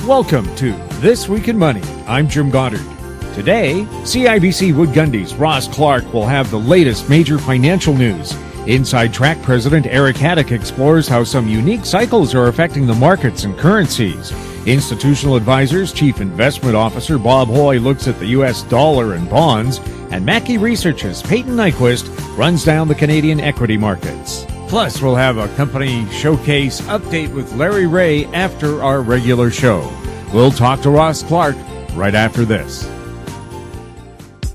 Welcome to This Week in Money. I'm Jim Goddard. Today, CIBC Wood Gundy's Ross Clark will have the latest major financial news. Inside Track President Eric Hadik explores how some unique cycles are affecting the markets and currencies. Institutional Advisors Chief Investment Officer Bob Hoye looks at the U.S. dollar and bonds, and Mackie Research's Payton Nyquvest runs down the Canadian equity markets. Plus, we'll have a company showcase update with Larry Ray after our regular show. We'll talk to Ross Clark right after this.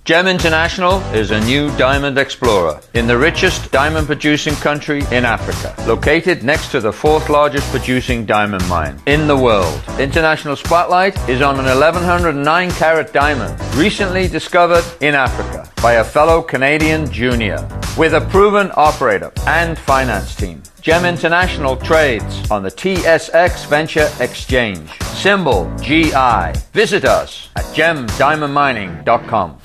GEM International is a new diamond explorer in the richest diamond-producing country in Africa, located next to the fourth largest producing diamond mine in the world. International Spotlight is on an 1109-carat diamond, recently discovered in Africa by a fellow Canadian junior, with a proven operator and finance team. GEM International trades on the TSX Venture Exchange, symbol GI. Visit us at gemdiamondmining.com.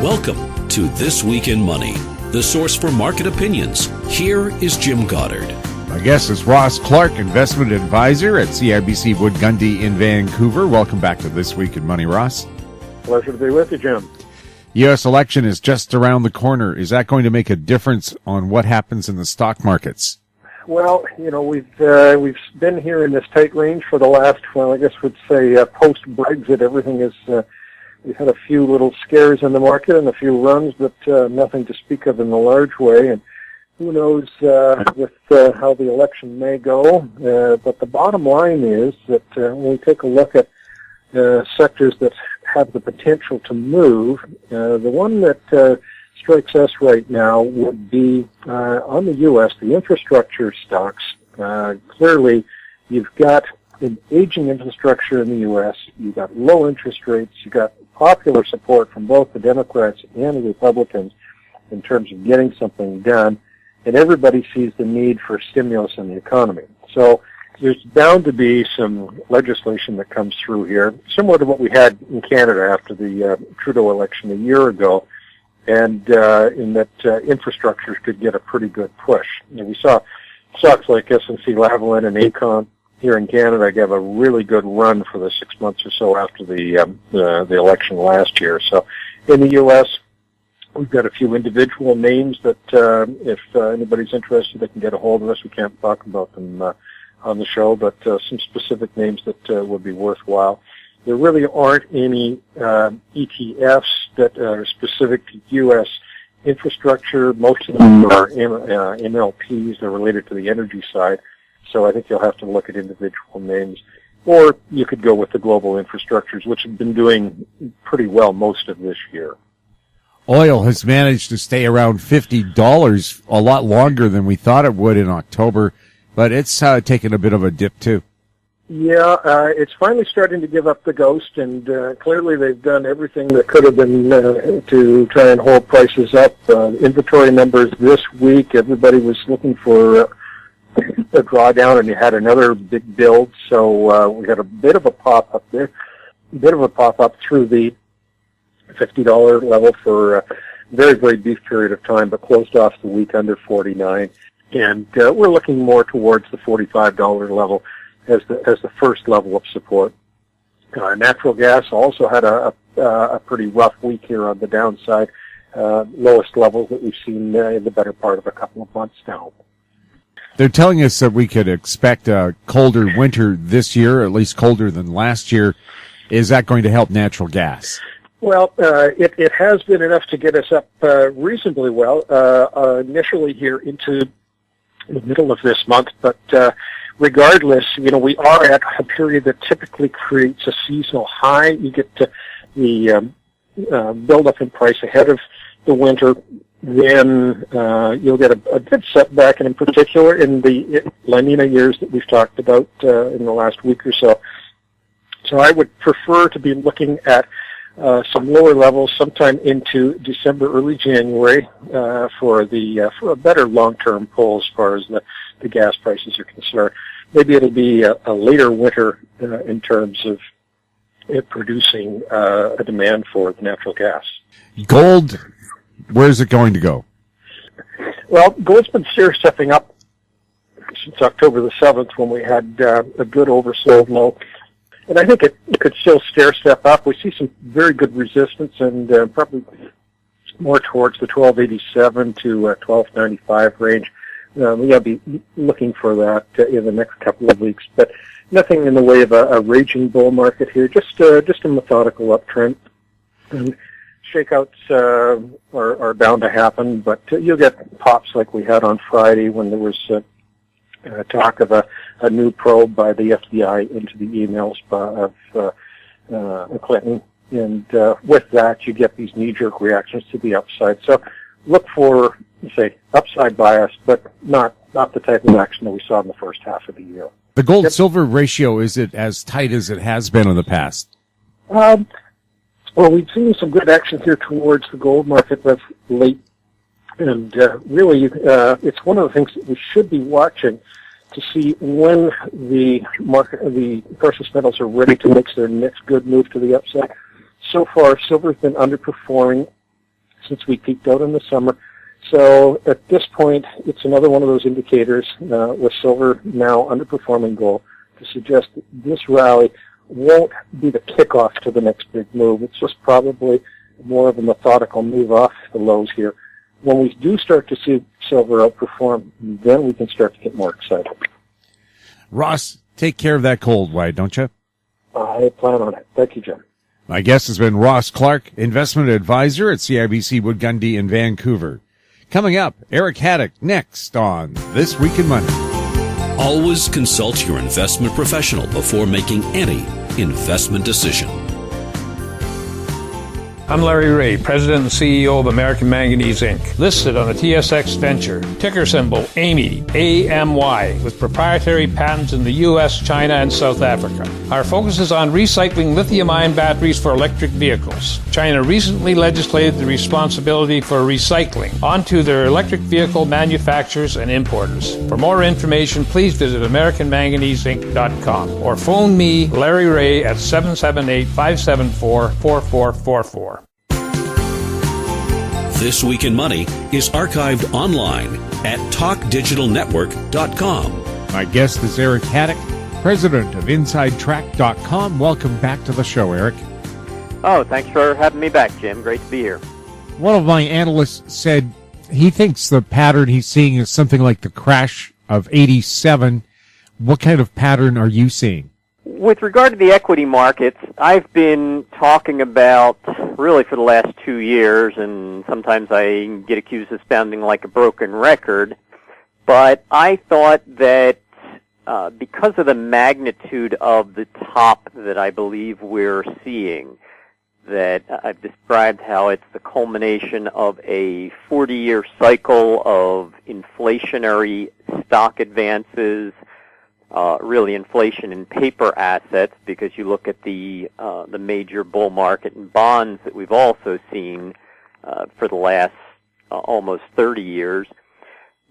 Welcome to This Week in Money, the source for market opinions. Here is Jim Goddard. My guest is Ross Clark, investment advisor at CIBC Wood Gundy in Vancouver. Welcome back to This Week in Money, Ross. Pleasure to be with you, Jim. U.S. election is just around the corner. Is that going to make a difference on what happens in the stock markets? Well, you know, we've been here in this tight range for the last, well, I guess we'd say post-Brexit. Everything is... We've had a few little scares in the market and a few runs, but nothing to speak of in the large way. And who knows with how the election may go. But the bottom line is that when we take a look at sectors that have the potential to move, the one that strikes us right now would be on the U.S., the infrastructure stocks. Clearly, you've got an aging infrastructure in the U.S., you've got low interest rates, you've got popular support from both the Democrats and the Republicans in terms of getting something done, and everybody sees the need for stimulus in the economy. So there's bound to be some legislation that comes through here, similar to what we had in Canada after the Trudeau election a year ago, and in that infrastructure could get a pretty good push. And we saw stocks like SNC-Lavalin and Aecon here in Canada gave a really good run for the 6 months or so after the election last year. So in the U.S., we've got a few individual names that if anybody's interested, they can get a hold of us. We can't talk about them on the show, but some specific names that would be worthwhile. There really aren't any ETFs that are specific to U.S. infrastructure. Most of them are MLPs. They're related to the energy side. So I think you'll have to look at individual names. Or you could go with the global infrastructures, which have been doing pretty well most of this year. Oil has managed to stay around $50 a lot longer than we thought it would in October, but it's taken a bit of a dip too. Yeah, it's finally starting to give up the ghost, and clearly they've done everything that could have been to try and hold prices up. Inventory numbers this week, everybody was looking for a drawdown, and you had another big build, so we had a bit of a pop-up there, a bit of a pop-up through the $50 level for a very, very brief period of time, but closed off the week under 49, and we're looking more towards the $45 level as the first level of support. Natural gas also had a pretty rough week here on the downside, lowest levels that we've seen in the better part of a couple of months now. They're telling us that we could expect a colder winter this year, at least colder than last year. Is that going to help natural gas? Well, it has been enough to get us up reasonably well initially here into the middle of this month. But regardless, you know, we are at a period that typically creates a seasonal high. You get the build-up in price ahead of the winter. Then you'll get a good setback, and in particular in the La Nina years that we've talked about in the last week or so. So I would prefer to be looking at some lower levels sometime into December, early January for a better long-term pull as far as the gas prices are concerned. Maybe it'll be a later winter in terms of it producing a demand for the natural gas. Gold. Where's it going to go? Well, gold's been stepping up since October the 7th when we had a good oversold low. And I think it could still stair-step up. We see some very good resistance and probably more towards the 1287 to 1295 range. We'll be looking for that in the next couple of weeks. But nothing in the way of a raging bull market here, just a methodical uptrend. And shakeouts are bound to happen, but you'll get pops like we had on Friday when there was talk of a new probe by the FBI into the emails of Clinton. And with that, you get these knee-jerk reactions to the upside. So look for, say, upside bias, but not the type of action that we saw in the first half of the year. The gold-silver ratio, is it as tight as it has been in the past? Well, we've seen some good action here towards the gold market of late. And really, it's one of the things that we should be watching to see when the precious metals are ready to make their next good move to the upside. So far, silver's been underperforming since we peaked out in the summer. So at this point, it's another one of those indicators with silver now underperforming gold to suggest that this rally won't be the kickoff to the next big move. It's just probably more of a methodical move off the lows here. When we do start to see silver outperform, then we can start to get more excited. Ross, take care of that cold, why don't you? I plan on it. Thank you, Jim. My guest has been Ross Clark, investment advisor at CIBC Wood Gundy in Vancouver. Coming up, Eric Hadik next on This Week in Money. Always consult your investment professional before making any investment decision. I'm Larry Ray, President and CEO of American Manganese, Inc., listed on the TSX Venture, ticker symbol AMY, A-M-Y, with proprietary patents in the U.S., China, and South Africa. Our focus is on recycling lithium-ion batteries for electric vehicles. China recently legislated the responsibility for recycling onto their electric vehicle manufacturers and importers. For more information, please visit AmericanManganeseInc.com or phone me, Larry Ray, at 778-574-4444. This Week in Money is archived online at talkdigitalnetwork.com. My guest is Eric Hadik, president of InsideTrack.com. Welcome back to the show, Eric. Oh, thanks for having me back, Jim. Great to be here. One of my analysts said he thinks the pattern he's seeing is something like the crash of 87. What kind of pattern are you seeing? With regard to the equity markets, I've been talking about really for the last 2 years, and sometimes I get accused of sounding like a broken record, but I thought that because of the magnitude of the top that I believe we're seeing, that I've described how it's the culmination of a 40-year cycle of inflationary stock advances, really inflation in paper assets, because you look at the major bull market in bonds that we've also seen for the last almost 30 years.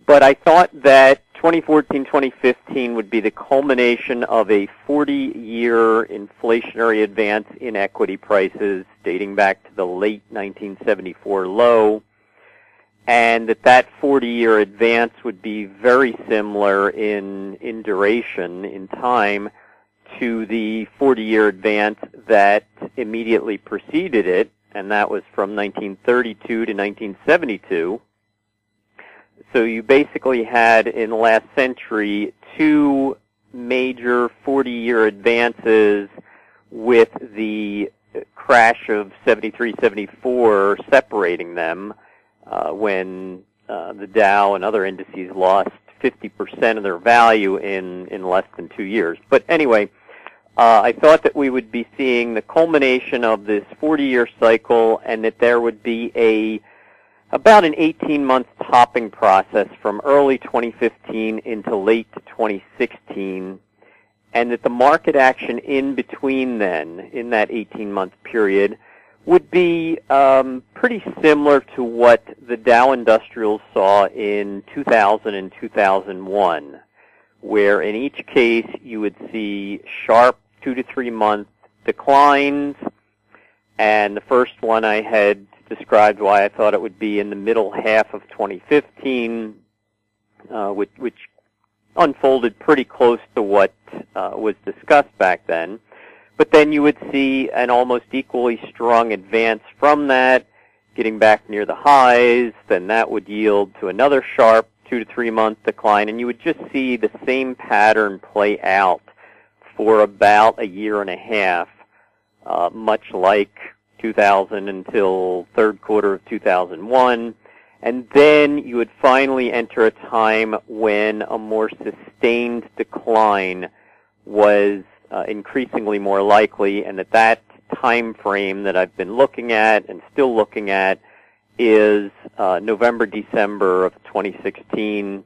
But I thought that 2014-2015 would be the culmination of a 40-year inflationary advance in equity prices dating back to the late 1974 low, and that 40-year advance would be very similar in duration, in time, to the 40-year advance that immediately preceded it, and that was from 1932 to 1972. So you basically had, in the last century, two major 40-year advances with the crash of 73-74 separating them, when the Dow and other indices lost 50% of their value in less than 2 years. But anyway, I thought that we would be seeing the culmination of this 40-year cycle, and that there would be about an 18-month topping process from early 2015 into late 2016, and that the market action in between then, in that 18-month period, would be pretty similar to what the Dow Industrials saw in 2000 and 2001, where in each case you would see sharp 2 to 3 month declines, and the first one I had described why I thought it would be in the middle half of 2015, which unfolded pretty close to what was discussed back then. But then you would see an almost equally strong advance from that, getting back near the highs. Then that would yield to another sharp 2 to 3 month decline, and you would just see the same pattern play out for about a year and a half, much like 2000 until third quarter of 2001. And then you would finally enter a time when a more sustained decline was increasingly more likely, and that time frame that I've been looking at and still looking at is November, December of 2016,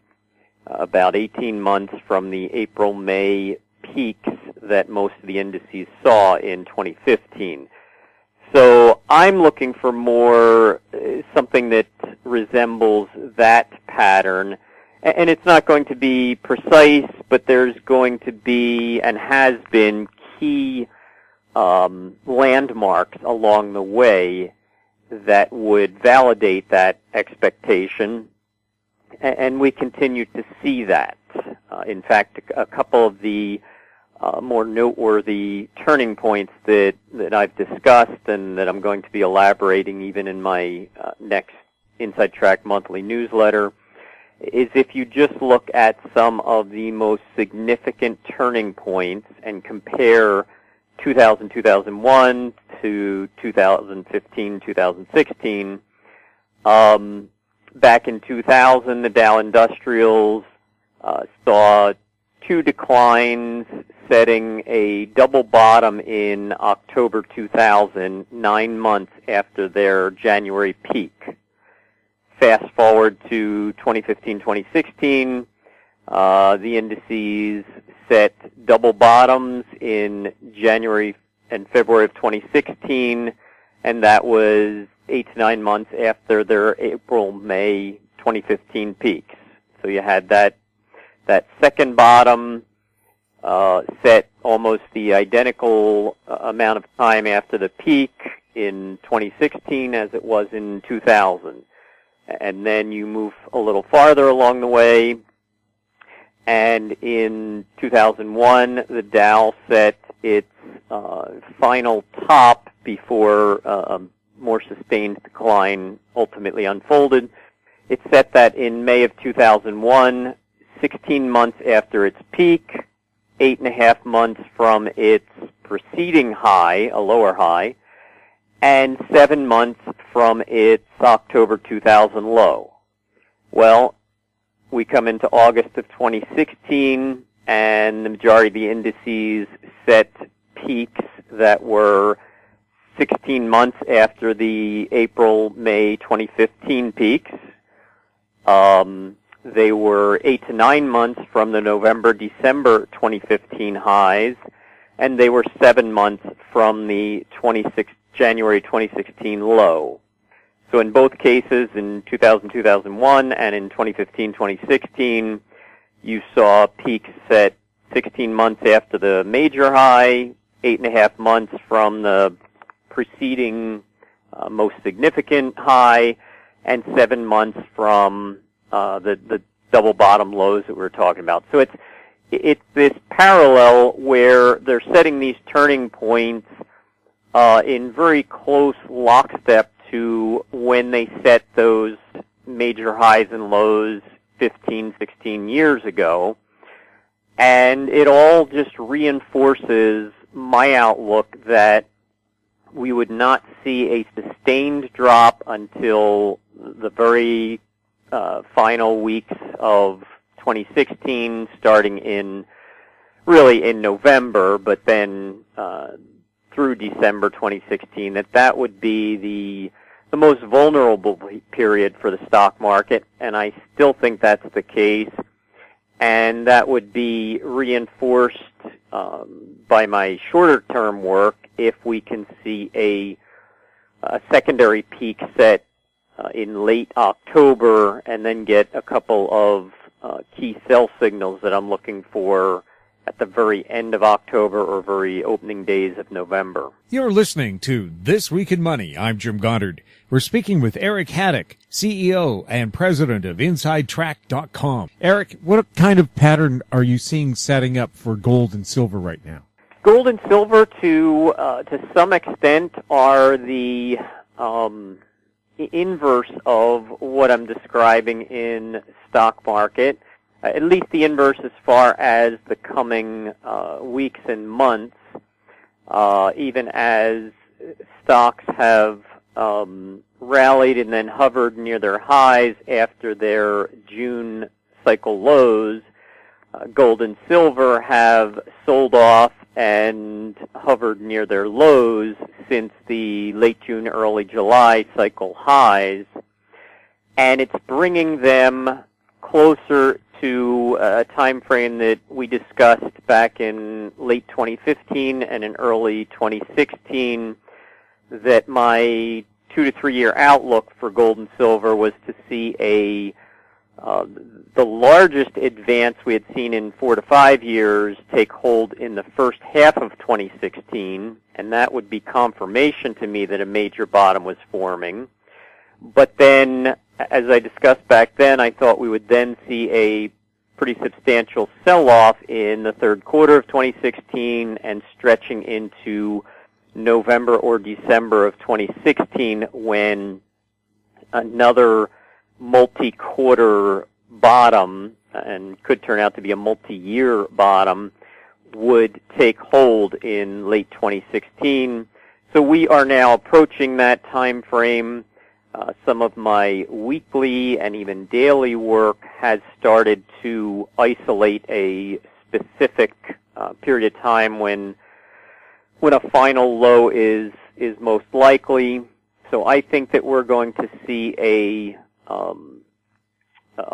about 18 months from the April, May peaks that most of the indices saw in 2015. So I'm looking for more something that resembles that pattern. And it's not going to be precise, but there's going to be and has been key landmarks along the way that would validate that expectation. And we continue to see that. In fact, a couple of the more noteworthy turning points that I've discussed and that I'm going to be elaborating even in my next Inside Track monthly newsletter is if you just look at some of the most significant turning points and compare 2000, 2001 to 2015, 2016, back in 2000, the Dow Industrials saw 2 declines, setting a double bottom in October 2000, 9 months after their January peak. Fast forward to 2015, 2016, the indices set double bottoms in January and February of 2016, and that was 8 to 9 months after their April, May 2015 peaks. So you had that second bottom set almost the identical amount of time after the peak in 2016 as it was in 2000. And then you move a little farther along the way, and in 2001, the Dow set its final top before a more sustained decline ultimately unfolded. It set that in May of 2001, 16 months after its peak, 8.5 months from its preceding high, a lower high, and 7 months from its October 2000 low. Well, we come into August of 2016, and the majority of the indices set peaks that were 16 months after the April, May 2015 peaks. They were 8 to 9 months from the November, December 2015 highs, and they were 7 months from the January 2016 low. So in both cases, in 2000, 2001, and in 2015, 2016, you saw peaks set 16 months after the major high, 8.5 months from the preceding most significant high, and 7 months from the double bottom lows that we were talking about. So it's this parallel where they're setting these turning points in very close lockstep to when they set those major highs and lows 15, 16 years ago. And it all just reinforces my outlook that we would not see a sustained drop until the very final weeks of 2016, starting in November, but then through December 2016, that would be the most vulnerable period for the stock market, and I still think that's the case, and that would be reinforced by my shorter-term work if we can see a secondary peak set in late October and then get a couple of key sell signals that I'm looking for at the very end of October or very opening days of November. You're listening to This Week in Money. I'm Jim Goddard. We're speaking with Eric Hadik, CEO and president of InsideTrack.com. Eric, what kind of pattern are you seeing setting up for gold and silver right now? Gold and silver, to some extent, are the inverse of what I'm describing in stock market. At least the inverse as far as the coming weeks and months, even as stocks have rallied and then hovered near their highs after their June cycle lows. Gold and silver have sold off and hovered near their lows since the late June, early July cycle highs, and it's bringing them closer to a time frame that we discussed back in late 2015 and in early 2016, that my 2 to 3 year outlook for gold and silver was to see the largest advance we had seen in 4 to 5 years take hold in the first half of 2016, and that would be confirmation to me that a major bottom was forming. But then, as I discussed back then, I thought we would then see a pretty substantial sell-off in the third quarter of 2016 and stretching into November or December of 2016 when another multi-quarter bottom, and could turn out to be a multi-year bottom, would take hold in late 2016. So we are now approaching that time frame. Some of my weekly and even daily work has started to isolate a specific period of time when a final low is most likely. So I think that we're going to see a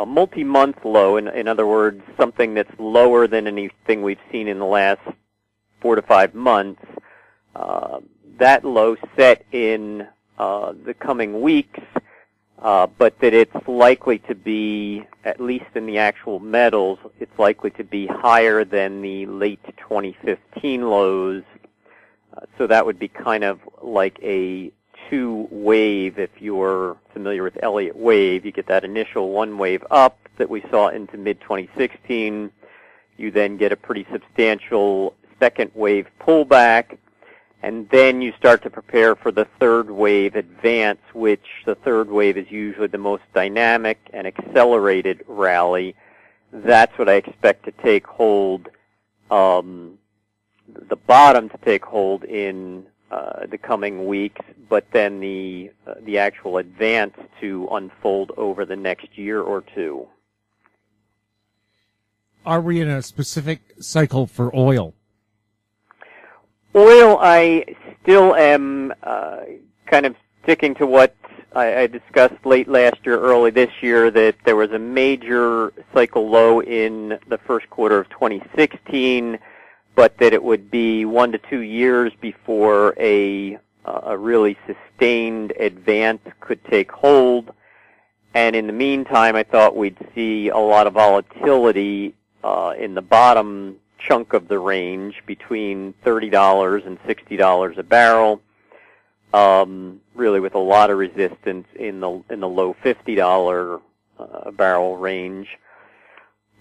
multi-month low, in other words, something that's lower than anything we've seen in the last 4 to 5 months. That low set in the coming weeks, but that it's likely to be, at least in the actual metals, it's likely to be higher than the late 2015 lows. So that would be kind of like a two wave. If you're familiar with Elliott wave, you get that initial one wave up that we saw into mid-2016. You then get a pretty substantial second wave pullback, and then you start to prepare for the third wave advance, which the third wave is usually the most dynamic and accelerated rally. That's what I expect to take hold, the bottom to take hold in the coming weeks, but then the actual advance to unfold over the next year or two. Are we in a specific cycle for oil? Oil, I still am kind of sticking to what I discussed late last year, early this year, that there was a major cycle low in the first quarter of 2016, but that it would be 1 to 2 years before a really sustained advance could take hold. And in the meantime, I thought we'd see a lot of volatility in the bottom chunk of the range between $30 and $60 a barrel, really with a lot of resistance in the low $50 a barrel range.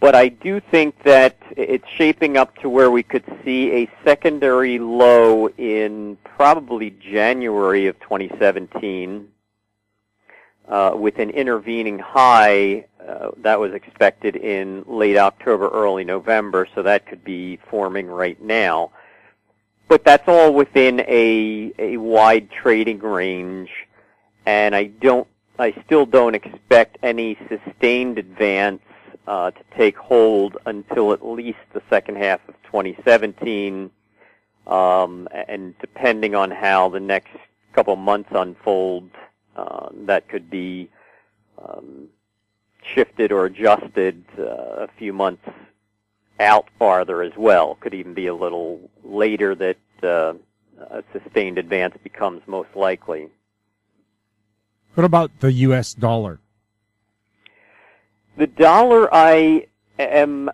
But I do think that it's shaping up to where we could see a secondary low in probably January of 2017, with an intervening high that was expected in late October, early November, so that could be forming right now. But that's all within a wide trading range, and I still don't expect any sustained advance to take hold until at least the second half of 2017, and depending on how the next couple months unfold, that could be shifted or adjusted a few months out farther as well. Could even be a little later that a sustained advance becomes most likely. What about the U.S. dollar? The dollar, I am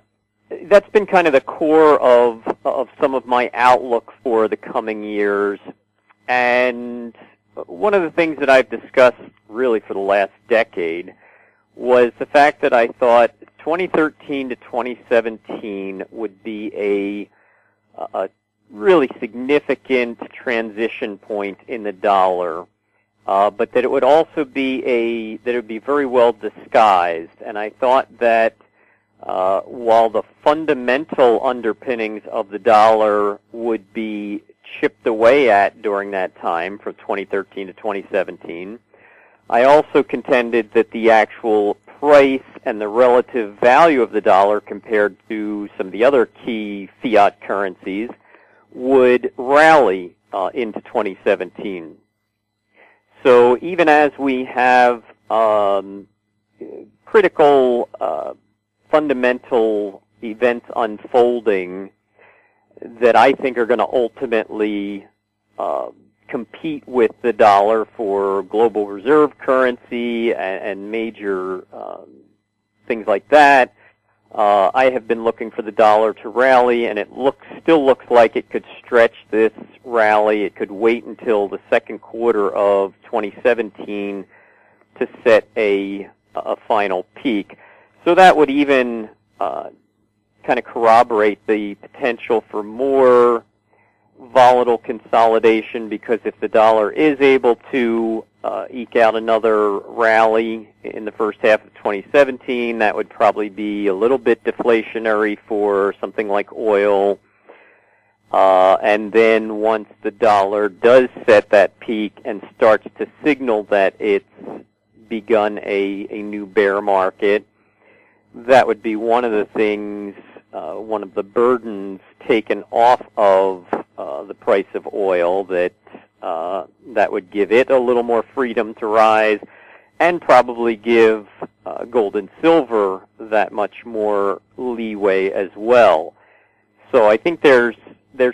that's been kind of the core of some of my outlook for the coming years. And one of the things that I've discussed really for the last decade was the fact that I thought 2013 to 2017 would be a really significant transition point in the dollar, but that it would also be that it would be very well disguised. And I thought that while the fundamental underpinnings of the dollar would be chipped away at during that time from 2013 to 2017, I also contended that the actual price and the relative value of the dollar compared to some of the other key fiat currencies would rally into 2017. So even as we have critical fundamental events unfolding that I think are going to ultimately compete with the dollar for global reserve currency and major things like that, I have been looking for the dollar to rally, and it still looks like it could stretch this rally. It could wait until the second quarter of 2017 to set a final peak. So that would even kind of corroborate the potential for more volatile consolidation, because if the dollar is able to eke out another rally in the first half of 2017, that would probably be a little bit deflationary for something like oil. And then once the dollar does set that peak and starts to signal that it's begun a new bear market, that would be one of the things, one of the burdens taken off of the price of oil that would give it a little more freedom to rise, and probably give gold and silver that much more leeway as well. So I think there's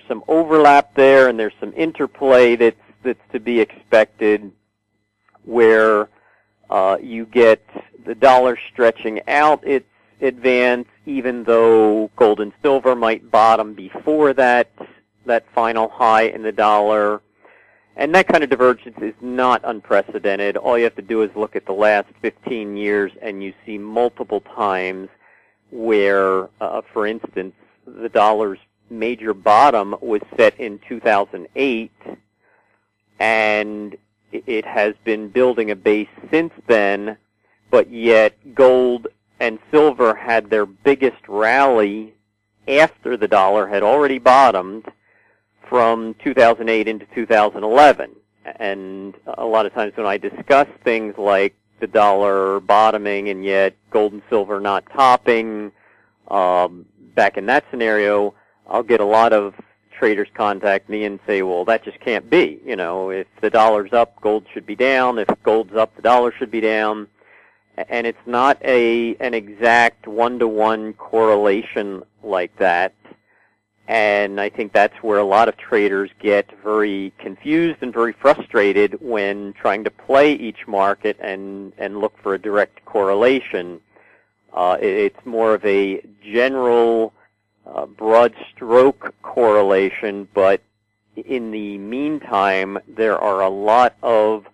some overlap there, and there's some interplay that's to be expected, where you get the dollar stretching out its advance, even though gold and silver might bottom before that final high in the dollar. And that kind of divergence is not unprecedented. All you have to do is look at the last 15 years, and you see multiple times where, for instance, the dollar's major bottom was set in 2008, and it has been building a base since then, but yet gold and silver had their biggest rally after the dollar had already bottomed from 2008 into 2011. And a lot of times when I discuss things like the dollar bottoming and yet gold and silver not topping, back in that scenario, I'll get a lot of traders contact me and say, well, that just can't be. You know, if the dollar's up, gold should be down. If gold's up, the dollar should be down. And it's not an exact one-to-one correlation like that. And I think that's where a lot of traders get very confused and very frustrated when trying to play each market and look for a direct correlation. It's more of a general broad stroke correlation, but in the meantime, there are a lot of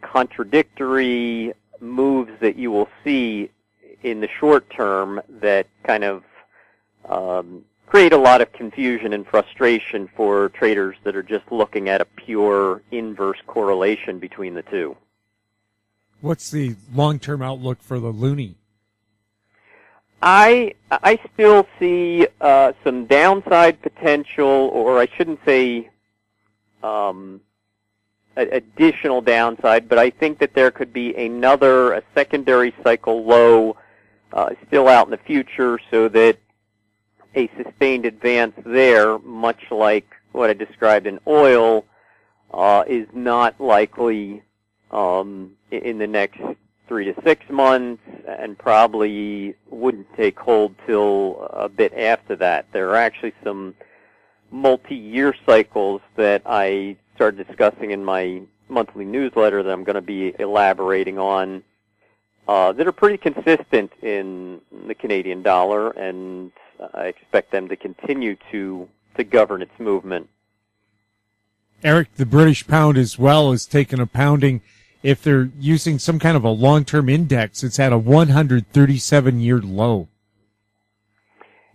contradictory moves that you will see in the short term that kind of create a lot of confusion and frustration for traders that are just looking at a pure inverse correlation between the two. What's the long-term outlook for the loonie? I still see some downside potential, or I shouldn't say additional downside, but I think that there could be a secondary cycle low still out in the future, so that a sustained advance there, much like what I described in oil, is not likely in the next 3 to 6 months, and probably wouldn't take hold till a bit after that. There are actually some multi-year cycles that I started discussing in my monthly newsletter that I'm going to be elaborating on. that are pretty consistent in the Canadian dollar, and I expect them to continue to govern its movement. Eric, the British pound as well has taken a pounding. If they're using some kind of a long-term index, it's at a 137-year low.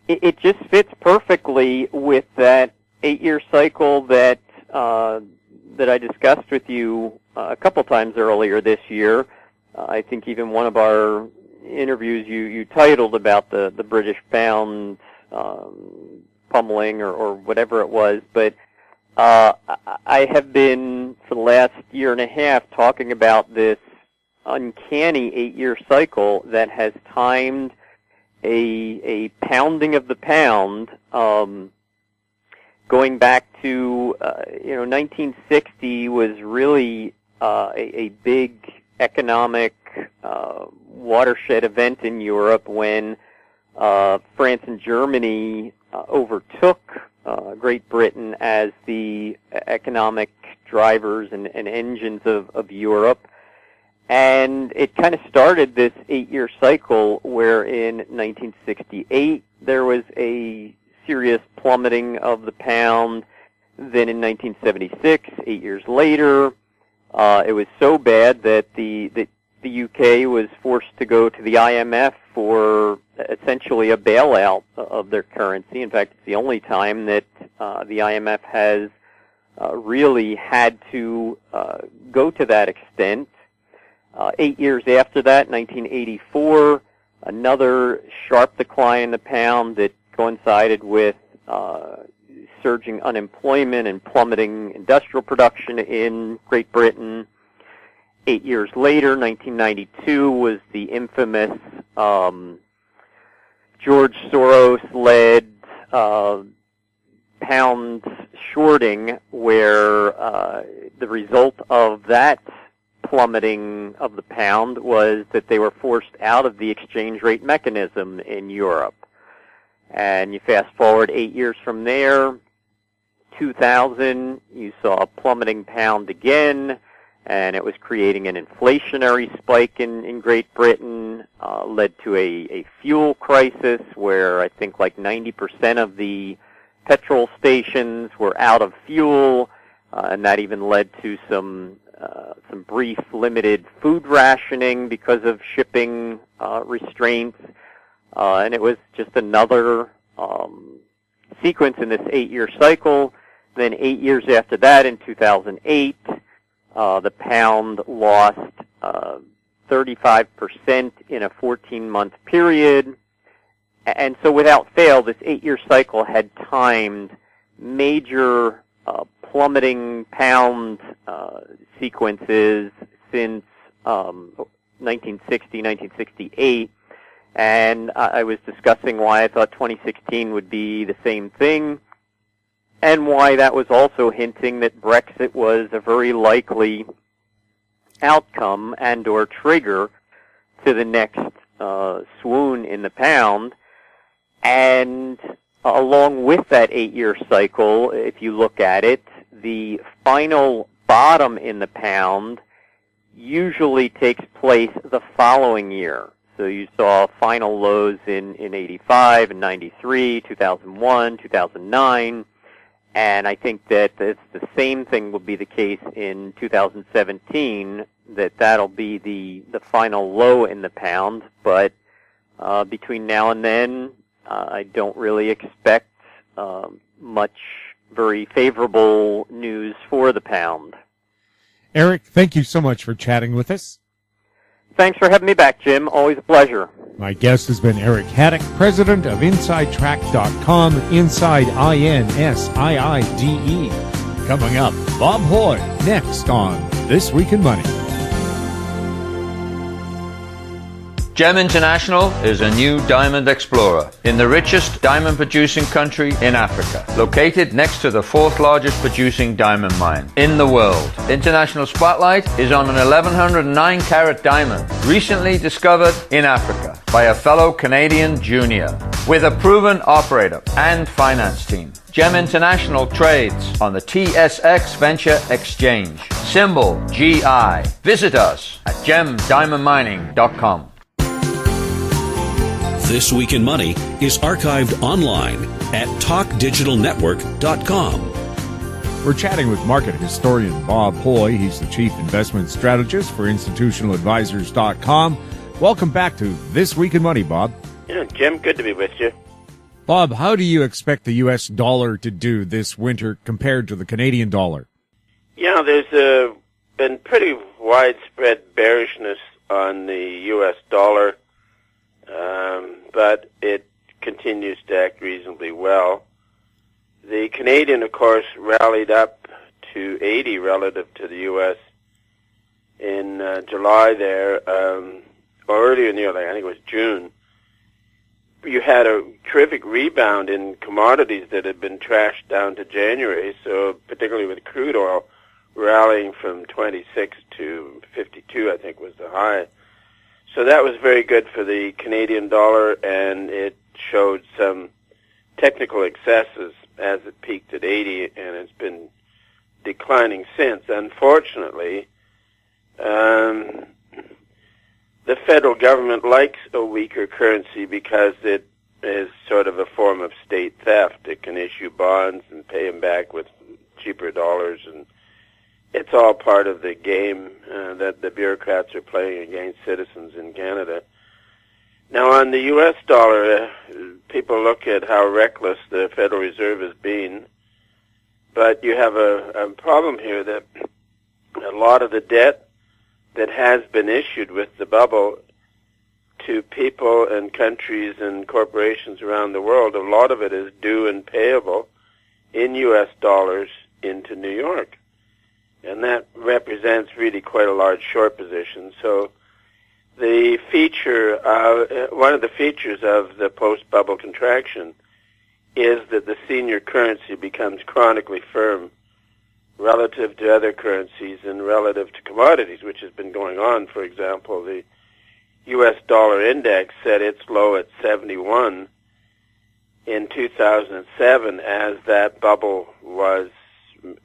It just fits perfectly with that 8-year cycle that I discussed with you a couple times earlier this year. I think even one of our interviews you titled about the British pound pummeling or whatever it was. But I have been, for the last year and a half, talking about this uncanny 8-year cycle that has timed a pounding of the pound, going back to 1960 was really a big economic watershed event in Europe when France and Germany overtook Great Britain as the economic drivers and engines of Europe. And it kind of started this 8-year cycle where in 1968 there was a serious plummeting of the pound. Then in 1976, 8 years later, it was so bad that the UK was forced to go to the IMF for essentially a bailout of their currency. In fact, it's the only time that the IMF has really had to go to that extent. 8 years after that, 1984, another sharp decline in the pound that coincided with surging unemployment and plummeting industrial production in Great Britain. 8 years later, 1992, was the infamous George Soros-led pound shorting, where the result of that plummeting of the pound was that they were forced out of the exchange rate mechanism in Europe. And you fast forward 8 years from there, 2000, you saw a plummeting pound again, and it was creating an inflationary spike in Great Britain, led to a fuel crisis where I think like 90% of the petrol stations were out of fuel, and that even led to some brief limited food rationing because of shipping restraints. And it was just another sequence in this 8-year cycle. Then 8 years after that, in 2008, the pound lost 35% in a 14-month period. And so without fail, this 8-year cycle had timed major plummeting pound sequences since 1960, 1968. And I was discussing why I thought 2016 would be the same thing, and why that was also hinting that Brexit was a very likely outcome and or trigger to the next swoon in the pound. And along with that 8-year cycle, if you look at it, the final bottom in the pound usually takes place the following year. So you saw final lows in 85 and 93, 2001, 2009, and I think that it's the same thing will be the case in 2017, that'll be the final low in the pound. But between now and then, I don't really expect much very favorable news for the pound. Eric, thank you so much for chatting with us. Thanks for having me back, Jim. Always a pleasure. My guest has been Eric Hadik, president of InsideTrack.com, Inside, INSIIDE. Coming up, Bob Hoye, next on This Week in Money. Gem International is a new diamond explorer in the richest diamond producing country in Africa, located next to the fourth largest producing diamond mine in the world. International Spotlight is on an 1109 carat diamond recently discovered in Africa by a fellow Canadian junior with a proven operator and finance team. Gem International trades on the TSX Venture Exchange, symbol GI. Visit us at gemdiamondmining.com. This Week in Money is archived online at talkdigitalnetwork.com. We're chatting with market historian Bob Hoye. He's the chief investment strategist for institutionaladvisors.com. Welcome back to This Week in Money, Bob. Yeah, Jim, good to be with you. Bob, how do you expect the U.S. dollar to do this winter compared to the Canadian dollar? Yeah, there's been pretty widespread bearishness on the U.S. dollar, but it continues to act reasonably well. The Canadian, of course, rallied up to 80 relative to the U.S. in July there, or earlier in the year, I think it was June. You had a terrific rebound in commodities that had been trashed down to January, so particularly with crude oil rallying from 26 to 52, I think was the high. So that was very good for the Canadian dollar, and it showed some technical excesses as it peaked at 80, and it's been declining since. Unfortunately, the federal government likes a weaker currency because it is sort of a form of state theft. It can issue bonds and pay them back with cheaper dollars, and it's all part of the game that the bureaucrats are playing against citizens in Canada. Now, on the U.S. dollar, people look at how reckless the Federal Reserve has been, but you have a problem here that a lot of the debt that has been issued with the bubble to people and countries and corporations around the world, a lot of it is due and payable in U.S. dollars into New York. And that represents really quite a large short position. So the feature, one of the features of the post-bubble contraction is that the senior currency becomes chronically firm relative to other currencies and relative to commodities, which has been going on. For example, the U.S. dollar index set its low at 71 in 2007 as that bubble was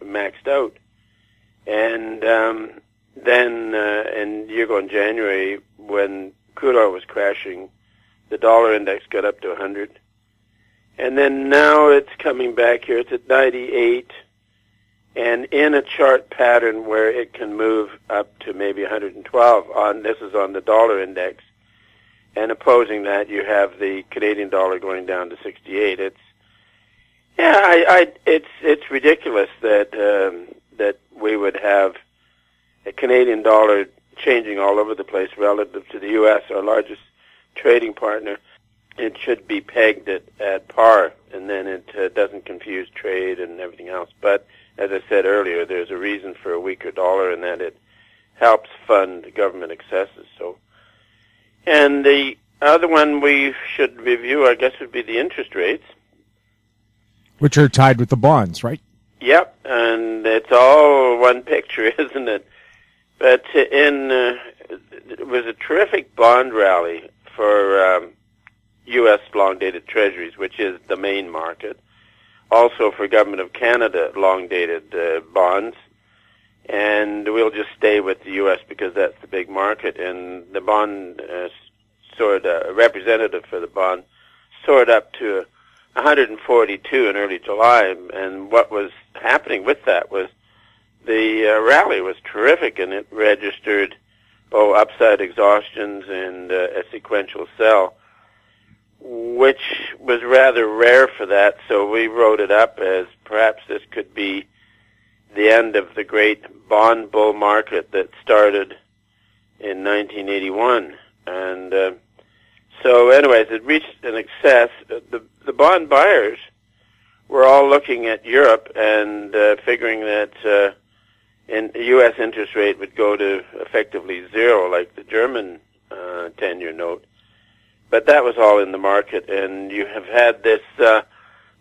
maxed out. And then in January, when crude oil was crashing, the dollar index got up to 100. And then now it's coming back here. It's at 98. And in a chart pattern where it can move up to maybe 112, this is on the dollar index. And opposing that, you have the Canadian dollar going down to 68. It's ridiculous that we would have a Canadian dollar changing all over the place relative to the U.S., our largest trading partner. It should be pegged at par, and then it doesn't confuse trade and everything else. But as I said earlier, there's a reason for a weaker dollar, and that it helps fund government excesses. So, and the other one we should review, I guess, would be the interest rates, which are tied with the bonds, right? Yep, and it's all one picture, isn't it? But it was a terrific bond rally for U.S. long-dated treasuries, which is the main market. Also for Government of Canada long-dated bonds. And we'll just stay with the U.S. because that's the big market. And the bond representative for the bond soared up to 142 in early July, and what was happening with that was the rally was terrific, and it registered upside exhaustions and a sequential sell, which was rather rare for that, so we wrote it up as perhaps this could be the end of the great bond bull market that started in 1981. And so anyways, it reached an excess. The bond buyers were all looking at Europe and figuring that the U.S. interest rate would go to effectively zero, like the German 10-year note. But that was all in the market, and you have had this, the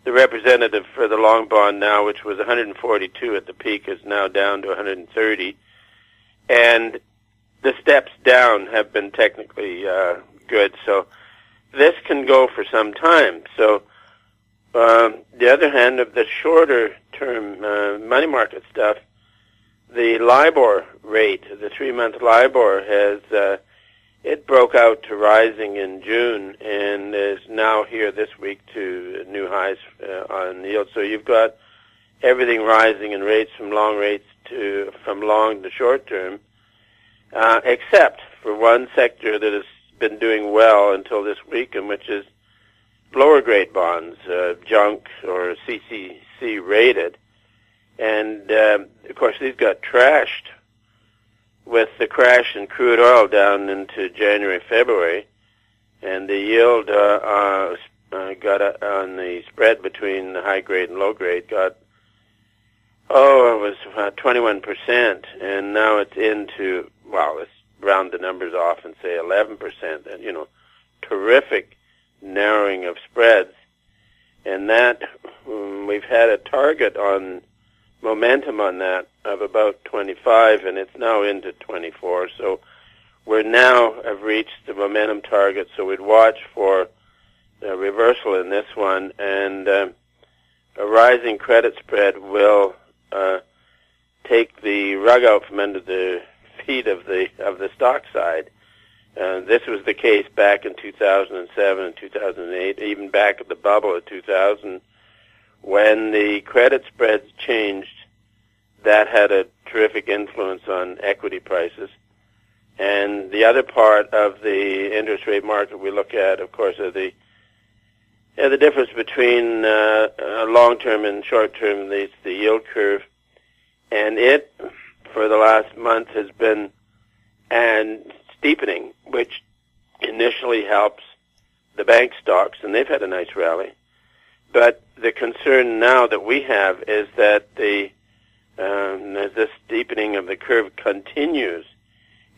representative for the long bond now, which was 142 at the peak, is now down to 130. And the steps down have been technically good, so this can go for some time. So the other hand of the shorter term money market stuff, the LIBOR rate, the 3-month LIBOR has it broke out to rising in June and is now here this week to new highs on yield. So you've got everything rising in rates from long to short term, except for one sector that has been doing well until this week, and which is lower grade bonds, junk or CCC rated. And of course these got trashed with the crash in crude oil down into January, February, and the yield got on the spread between the high grade and low grade got, it was 21%, and now it's into, let's round the numbers off and say 11%, and, terrific narrowing of spreads. And that, we've had a target on momentum on that of about 25, and it's now into 24. So we're now have reached the momentum target, so we'd watch for a reversal in this one, and a rising credit spread will take the rug out from under the feet of the stock side. This was the case back in 2007 and 2008, even back at the bubble of 2000, when the credit spreads changed. That had a terrific influence on equity prices. And the other part of the interest rate market we look at, of course, are the difference between long-term and short-term, the yield curve. And it, for the last month, has been steepening, which initially helps the bank stocks, and they've had a nice rally. But the concern now that we have is that as this steepening of the curve continues,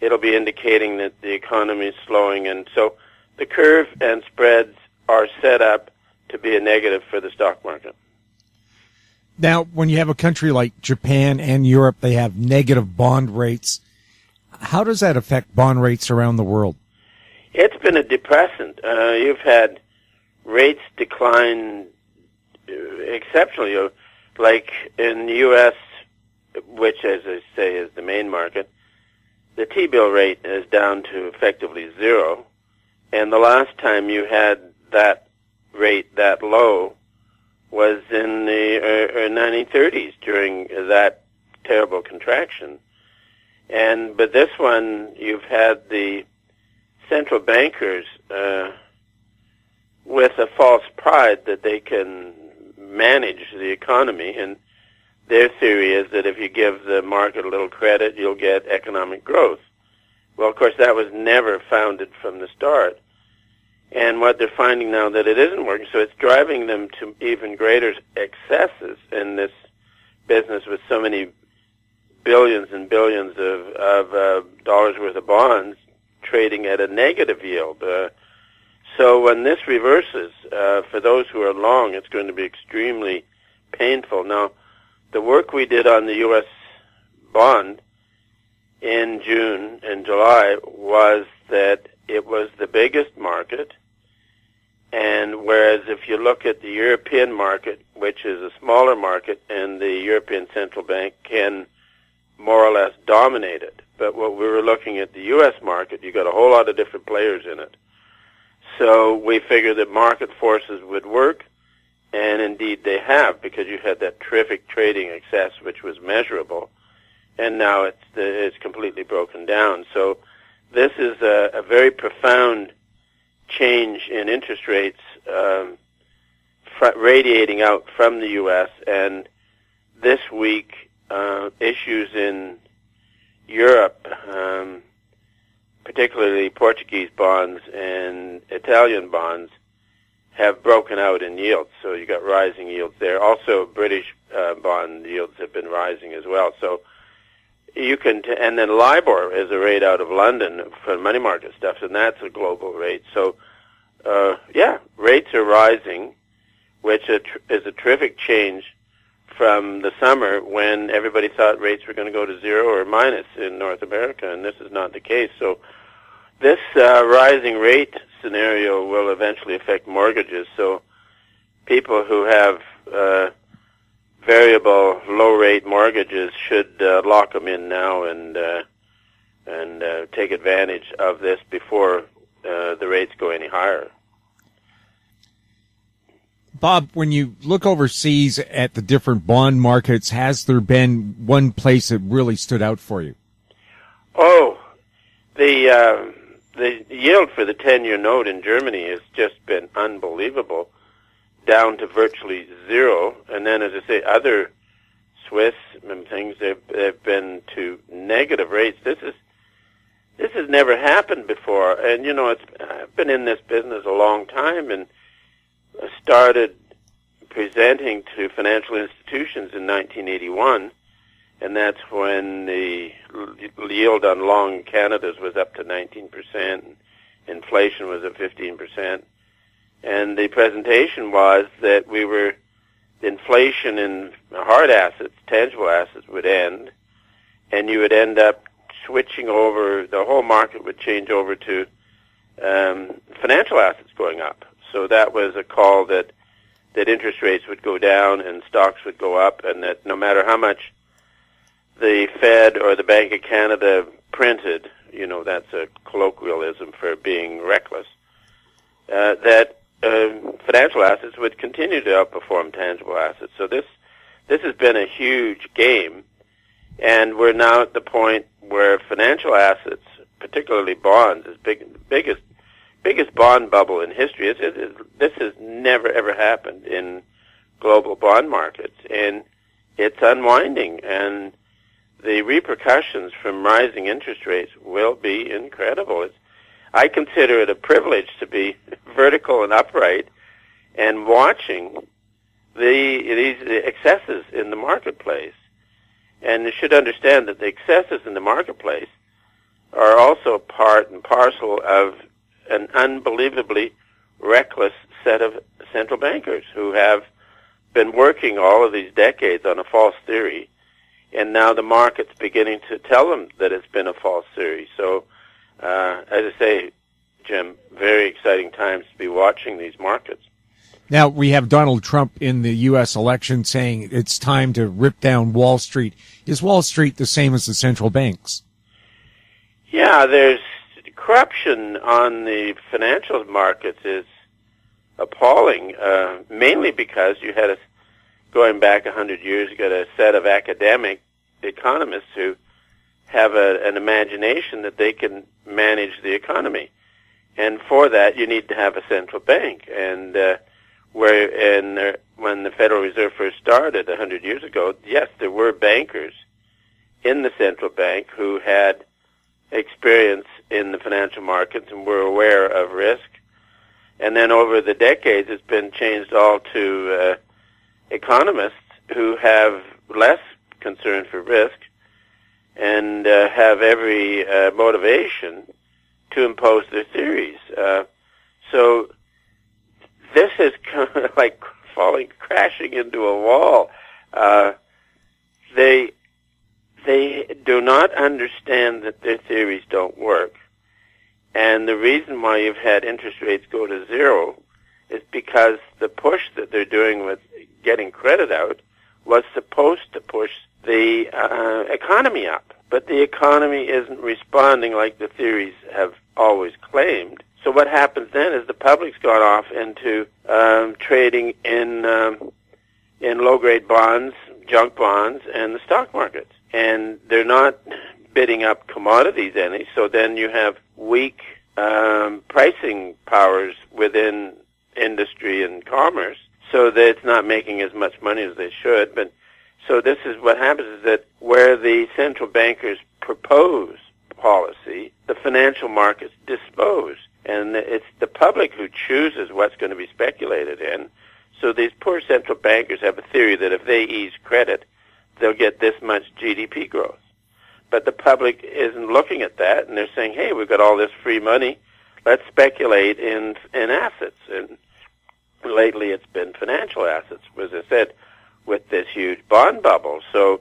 it'll be indicating that the economy is slowing, and so the curve and spreads are set up to be a negative for the stock market. Now, when you have a country like Japan and Europe, they have negative bond rates. How does that affect bond rates around the world? It's been a depressant. You've had rates decline exceptionally, like in the U.S., which, as I say, is the main market. The T-bill rate is down to effectively zero, and the last time you had that rate that low was in the 1930s during that terrible contraction. But this one, you've had the central bankers with a false pride that they can manage the economy, and their theory is that if you give the market a little credit, you'll get economic growth. Well, of course, that was never founded from the start. And what they're finding now that it isn't working, so it's driving them to even greater excesses in this business with so many billions and billions of dollars worth of bonds trading at a negative yield. So when this reverses, for those who are long, it's going to be extremely painful. Now, the work we did on the U.S. bond in June and July was that it was the biggest market, and whereas if you look at the European market, which is a smaller market, and the European Central Bank can more or less dominate it, but what we were looking at the U.S. market, you got a whole lot of different players in it. So we figured that market forces would work, and indeed they have, because you had that terrific trading excess which was measurable, and now it's completely broken down. So this is a very profound change in interest rates radiating out from the U.S., and this week issues in Europe, particularly Portuguese bonds and Italian bonds, have broken out in yields. So you got rising yields there. Also, British bond yields have been rising as well. So you can, and then LIBOR is a rate out of London for money market stuff, and that's a global rate. So, rates are rising, which is a terrific change from the summer when everybody thought rates were going to go to zero or minus in North America, and this is not the case. So this rising rate scenario will eventually affect mortgages. So people who have variable low-rate mortgages should lock them in now and take advantage of this before the rates go any higher. Bob, when you look overseas at the different bond markets, has there been one place that really stood out for you? Oh, the yield for the 10-year note in Germany has just been unbelievable, down to virtually zero. And then, as I say, other Swiss things, they've been to negative rates. This has never happened before. And, you know, I've been in this business a long time, and started presenting to financial institutions in 1981, and that's when the yield on long Canadas was up to 19%, and inflation was at 15%. And the presentation was that inflation in hard assets, tangible assets, would end, and you would end up switching over, the whole market would change over to financial assets going up. So that was a call that interest rates would go down and stocks would go up, and that no matter how much the Fed or the Bank of Canada printed, you know, that's a colloquialism for being reckless, that financial assets would continue to outperform tangible assets. So this has been a huge game, and we're now at the point where financial assets, particularly bonds, is biggest bond bubble in history. This has never, ever happened in global bond markets, and it's unwinding, and the repercussions from rising interest rates will be incredible. I consider it a privilege to be vertical and upright and watching these excesses in the marketplace. And you should understand that the excesses in the marketplace are also part and parcel of an unbelievably reckless set of central bankers who have been working all of these decades on a false theory, and now the market's beginning to tell them that it's been a false theory. So, as I say, Jim, very exciting times to be watching these markets. Now, we have Donald Trump in the U.S. election saying it's time to rip down Wall Street. Is Wall Street the same as the central banks? Yeah, there's corruption on the financial markets is appalling, mainly because you had, going back 100 years, you got a set of academic economists who have an imagination that they can manage the economy. And for that, you need to have a central bank. And when the Federal Reserve first started 100 years ago, yes, there were bankers in the central bank who had experience in the financial markets and were aware of risk. And then over the decades, it's been changed all to economists who have less concern for risk and have every motivation to impose their theories. So this is kind of like crashing into a wall. They do not understand that their theories don't work. And the reason why you've had interest rates go to zero is because the push that they're doing with getting credit out was supposed to push the economy up. But the economy isn't responding like the theories have always claimed. So what happens then is the public's gone off into trading in low-grade bonds, junk bonds, and the stock markets. And they're not bidding up commodities any, so then you have weak pricing powers within industry and commerce, so that it's not making as much money as they should. But so this is what happens, is that where the central bankers propose policy, the financial markets dispose. And it's the public who chooses what's going to be speculated in. So these poor central bankers have a theory that if they ease credit, they'll get this much GDP growth. but the public isn't looking at that, and they're saying, hey, we've got all this free money, let's speculate in assets. And lately it's been financial assets, as I said, with this huge bond bubble. So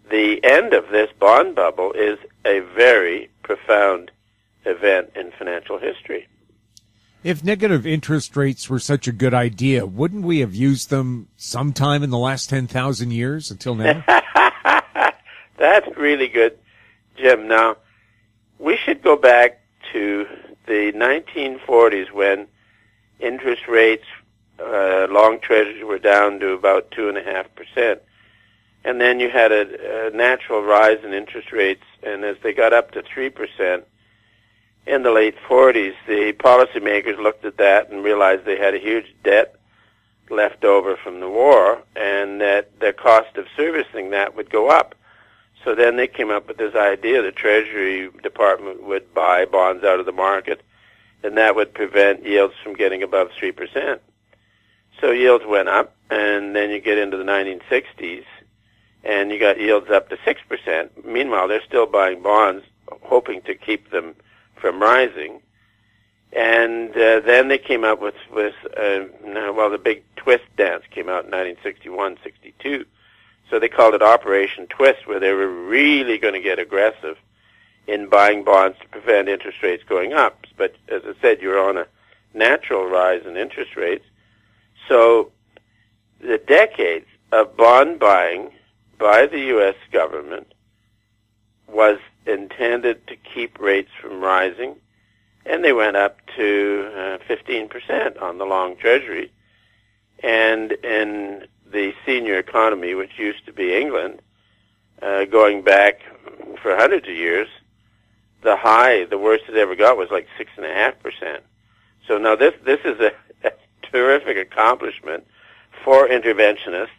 the end of this bond bubble is a very profound event in financial history. If negative interest rates were such a good idea, wouldn't we have used them sometime in the last 10,000 years until now? That's really good, Jim. Now, we should go back to the 1940s when interest rates, long treasuries were down to about 2.5%. And then you had a natural rise in interest rates, and as they got up to 3%, in the late 40s, the policymakers looked at that and realized they had a huge debt left over from the war, and that their cost of servicing that would go up. So then they came up with this idea the Treasury Department would buy bonds out of the market, and that would prevent yields from getting above 3%. So yields went up, and then you get into the 1960s, and you got yields up to 6%. Meanwhile, they're still buying bonds, hoping to keep them from rising. And then they came up with the big twist dance came out in 1961, 62. So they called it Operation Twist, where they were really going to get aggressive in buying bonds to prevent interest rates going up. But as I said, you're on a natural rise in interest rates. So the decades of bond buying by the U.S. government was intended to keep rates from rising, and they went up to 15% on the long treasury. And in the senior economy, which used to be England, going back for hundreds of years, the worst it ever got was like 6.5%. So now this is a terrific accomplishment for interventionists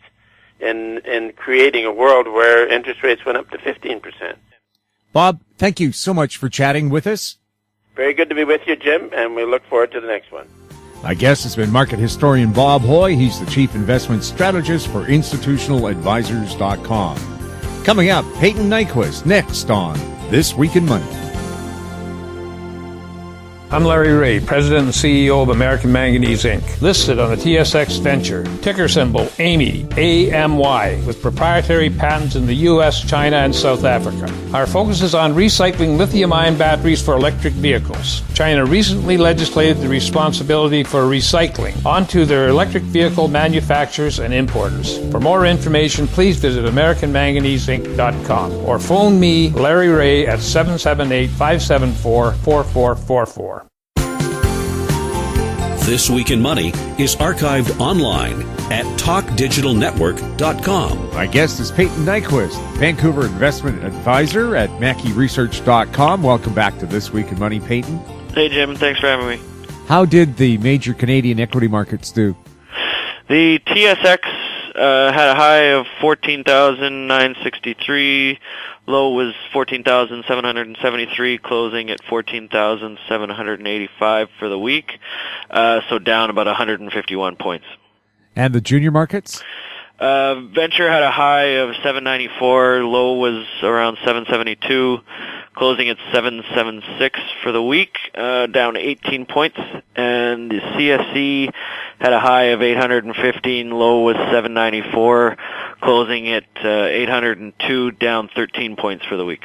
in creating a world where interest rates went up to 15%. Bob, thank you so much for chatting with us. Very good to be with you, Jim, and we look forward to the next one. My guest has been market historian Bob Hoye. He's the chief investment strategist for institutionaladvisors.com. Coming up, Payton Nyquvest next on This Week in Money. I'm Larry Reaugh, President and CEO of American Manganese, Inc., listed on the TSX Venture, ticker symbol AMY, A-M-Y, with proprietary patents in the U.S., China, and South Africa. Our focus is on recycling lithium-ion batteries for electric vehicles. China recently legislated the responsibility for recycling onto their electric vehicle manufacturers and importers. For more information, please visit AmericanManganeseInc.com or phone me, Larry Reaugh, at 778-574-4444. This Week in Money is archived online at talkdigitalnetwork.com. My guest is Payton Nyquvest, Vancouver investment advisor at MackeyResearch.com. Welcome back to This Week in Money, Payton. Hey, Jim. Thanks for having me. How did the major Canadian equity markets do? The TSX had a high of 14,963. Low was 14,773, closing at 14,785 for the week. So down about 151 points. And the junior markets? Venture had a high of 794. Low was around 772. Closing at 776 for the week, down 18 points. And the CSC had a high of 815, low was 794, closing at 802, down 13 points for the week.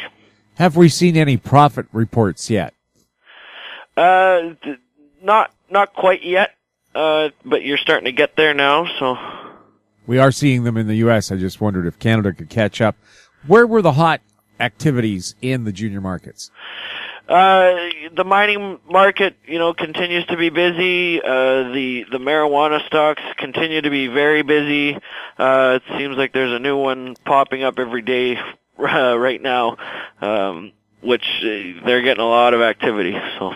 Have we seen any profit reports yet? Not quite yet, but you're starting to get there now. So we are seeing them in the U.S. I just wondered if Canada could catch up. Where were the hot activities in the junior markets? The mining market, continues to be busy. The marijuana stocks continue to be very busy. It seems like there's a new one popping up every day right now, which they're getting a lot of activity. So,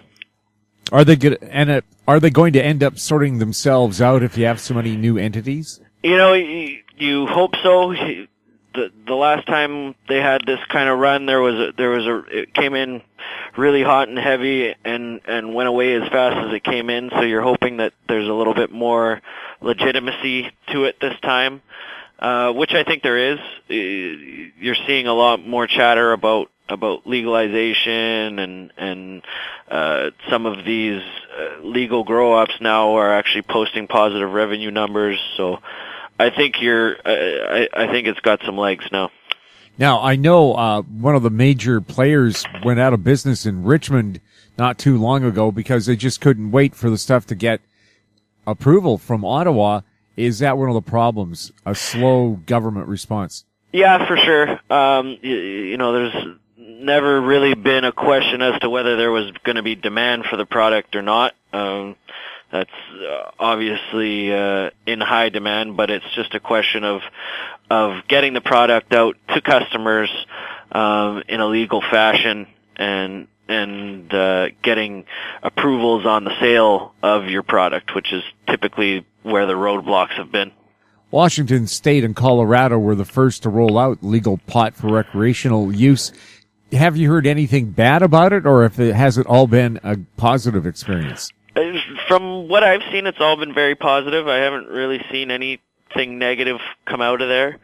are they good? And are they going to end up sorting themselves out if you have so many new entities? You hope so. The last time they had this kind of run, it came in really hot and heavy and went away as fast as it came in. So you're hoping that there's a little bit more legitimacy to it this time, which I think there is. You're seeing a lot more chatter about about legalization and some of these legal grow-ups now are actually posting positive revenue numbers. So I think I think it's got some legs now. Now, I know one of the major players went out of business in Richmond not too long ago because they just couldn't wait for the stuff to get approval from Ottawa. Is that one of the problems, a slow government response? Yeah, for sure. There's never really been a question as to whether there was going to be demand for the product or not. That's obviously in high demand, but it's just a question of getting the product out to customers in a legal fashion and getting approvals on the sale of your product, which is typically where the roadblocks have been. Washington State and Colorado were the first to roll out legal pot for recreational use. Have you heard anything bad about it, or has it all been a positive experience? From what I've seen, it's all been very positive. I haven't really seen anything negative come out of there.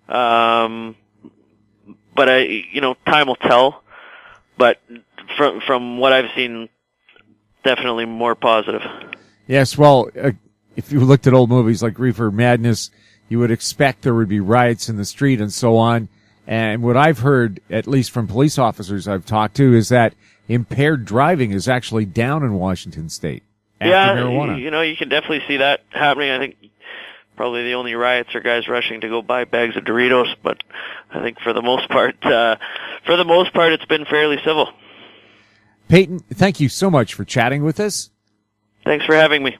But time will tell. But from what I've seen, definitely more positive. Yes, well, if you looked at old movies like Reefer Madness, you would expect there would be riots in the street and so on. And what I've heard, at least from police officers I've talked to, is that impaired driving is actually down in Washington State after marijuana. You can definitely see that happening. I think probably the only riots are guys rushing to go buy bags of Doritos, but I think for the most part, it's been fairly civil. Payton, thank you so much for chatting with us. Thanks for having me.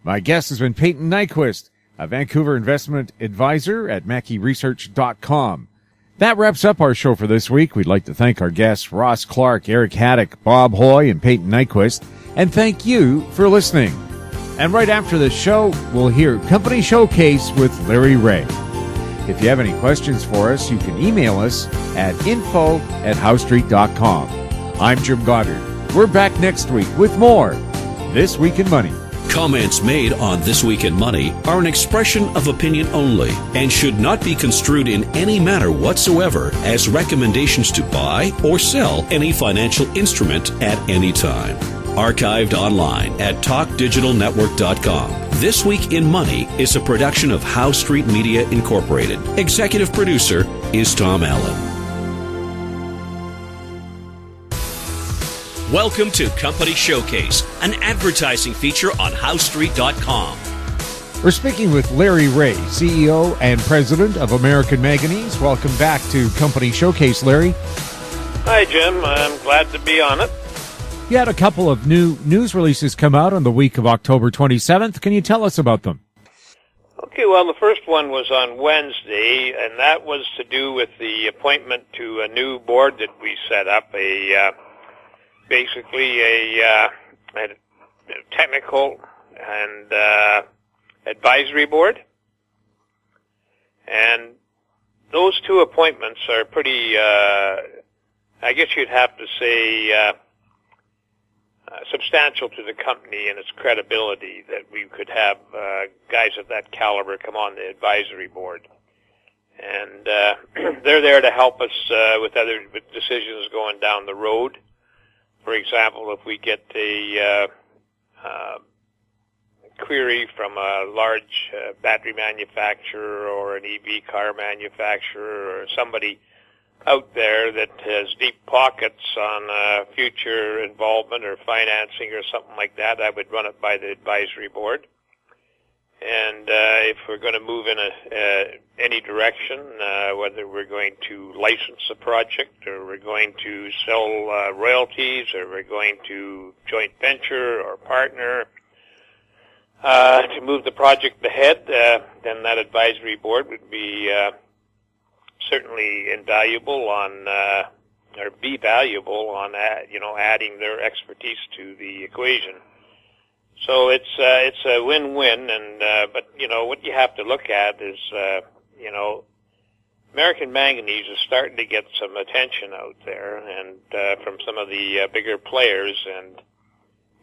My guest has been Payton Nyquvest, a Vancouver investment advisor at MackeyResearch.com. That wraps up our show for this week. We'd like to thank our guests, Ross Clark, Eric Hadik, Bob Hoye, and Payton Nyquvest, and thank you for listening. And right after the show, we'll hear Company Showcase with Larry Reaugh. If you have any questions for us, you can email us at info@howstreet.com. I'm Jim Goddard. We're back next week with more This Week in Money. Comments made on This Week in Money are an expression of opinion only and should not be construed in any manner whatsoever as recommendations to buy or sell any financial instrument at any time. Archived online at talkdigitalnetwork.com. This Week in Money is a production of Howe Street Media Incorporated. Executive producer is Tom Allen. Welcome to Company Showcase, an advertising feature on HoweStreet.com. We're speaking with Larry Reaugh, CEO and President of American Manganese. Welcome back to Company Showcase, Larry. Hi, Jim. I'm glad to be on it. You had a couple of new news releases come out on the week of October 27th. Can you tell us about them? Okay, well, the first one was on Wednesday, and that was to do with the appointment to a new board that we set up, basically a technical and advisory board. And those two appointments are pretty, I guess you'd have to say, substantial to the company and its credibility that we could have guys of that caliber come on the advisory board. And they're there to help us with decisions going down the road. For example, if we get a query from a large battery manufacturer or an EV car manufacturer or somebody out there that has deep pockets on future involvement or financing or something like that, I would run it by the advisory board. And if we're going to move in any direction, whether we're going to license a project or we're going to sell royalties or we're going to joint venture or partner to move the project ahead, then that advisory board would be certainly invaluable on or be valuable on adding their expertise to the equation. So it's a win-win, and but what you have to look at is American Manganese is starting to get some attention out there, and from some of the bigger players, and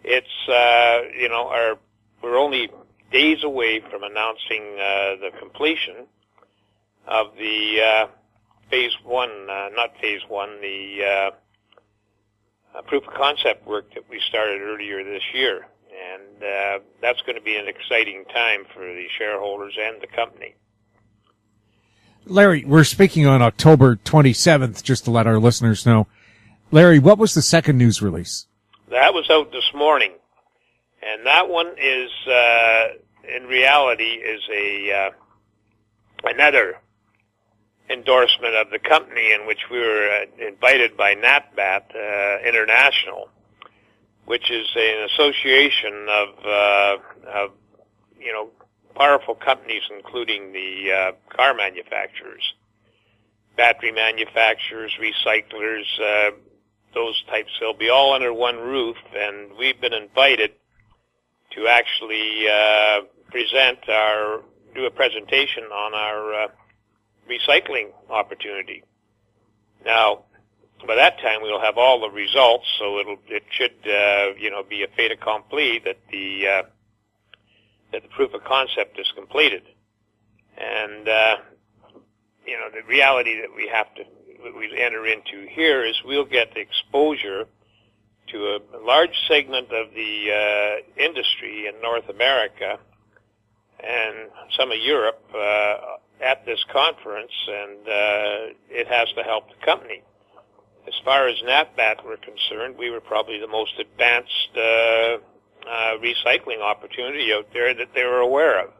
it's we're only days away from announcing the completion of the phase one, not phase one, the proof of concept work that we started earlier this year. And that's going to be an exciting time for the shareholders and the company. Larry, we're speaking on October 27th, just to let our listeners know. Larry, what was the second news release? That was out this morning. And that one is, in reality, is another endorsement of the company in which we were invited by NaatBatt International, which is an association of powerful companies, including the car manufacturers, battery manufacturers, recyclers, those types. They'll be all under one roof, and we've been invited to actually do a presentation on our recycling opportunity. Now, by that time, we'll have all the results, so it should be a fait accompli that the proof of concept is completed. And the reality that we enter into here is we'll get exposure to a large segment of the industry in North America and some of Europe at this conference, and it has to help the company. As far as NaatBatt were concerned, we were probably the most advanced recycling opportunity out there that they were aware of.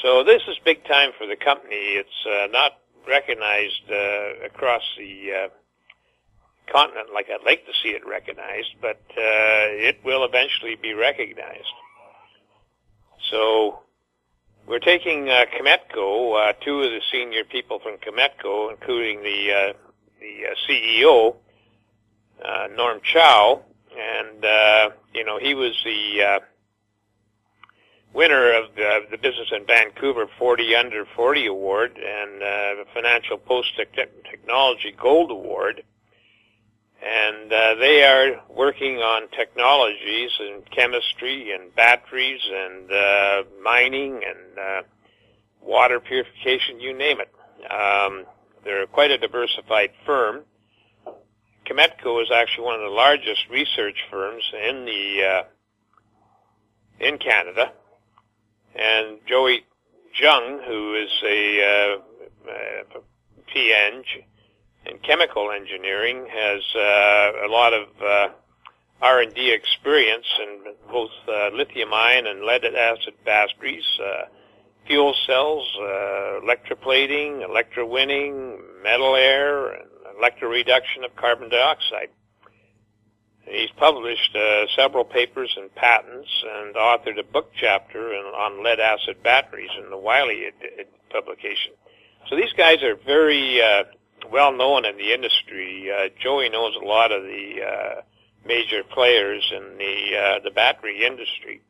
So this is big time for the company. It's not recognized across the continent like I'd like to see it recognized, but it will eventually be recognized. So we're taking Chemetco, two of the senior people from Chemetco, including the CEO, Norm Chow, and he was the winner of the Business in Vancouver 40 Under 40 Award and the Financial Post Technology Gold Award. And they are working on technologies in chemistry and batteries and mining and water purification, you name it. They're quite a diversified firm. Chemetco is actually one of the largest research firms in Canada. And Joey Jung, who is a PEng in chemical engineering, has a lot of R&D experience in both lithium-ion and lead-acid batteries, fuel cells, electroplating, electrowinning, metal air, and electroreduction of carbon dioxide. He's published several papers and patents and authored a book chapter on lead-acid batteries in the Wiley publication. So these guys are very well known in the industry. Joey knows a lot of the major players in the battery industry.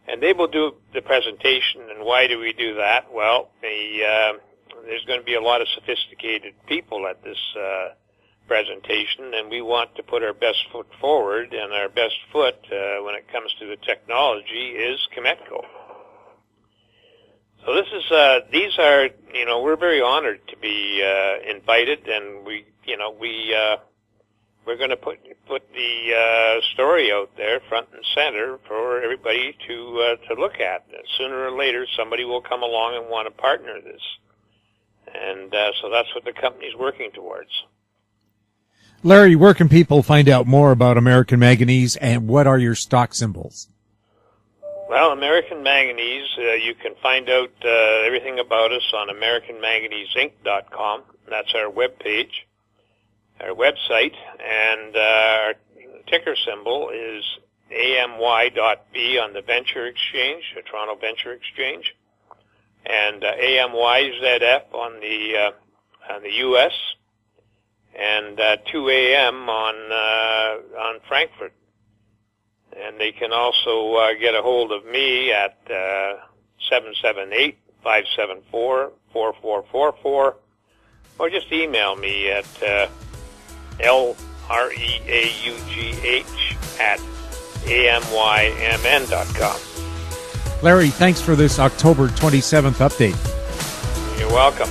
And they will do the presentation. And why do we do that? Well, there's going to be a lot of sophisticated people at this presentation, and we want to put our best foot forward, and our best foot when it comes to the technology is Chemetco. So this is these are we're very honored to be invited, and we're going to put the story out there front and center for everybody to look at. And sooner or later, somebody will come along and want to partner this, and so that's what the company's working towards. Larry, where can people find out more about American Manganese, and what are your stock symbols? Well, American Manganese, you can find out everything about us on AmericanManganeseInc.com. That's our webpage, our website, and our ticker symbol is AMY.B on the Venture Exchange, the Toronto Venture Exchange, and AMYZF on the U.S., and 2 a.m. on Frankfurt. And they can also get a hold of me at 778-574-4444, or just email me at LREAUGH@AMYMN.com. Larry, thanks for this October 27th update. You're welcome.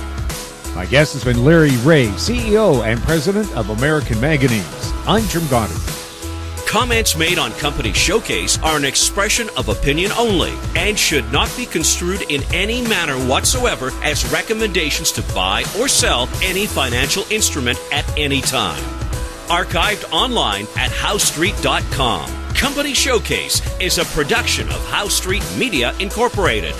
My guest has been Larry Reaugh, CEO and President of American Manganese. I'm Jim Goddard. Comments made on Company Showcase are an expression of opinion only and should not be construed in any manner whatsoever as recommendations to buy or sell any financial instrument at any time. Archived online at HowStreet.com. Company Showcase is a production of How Street Media Incorporated.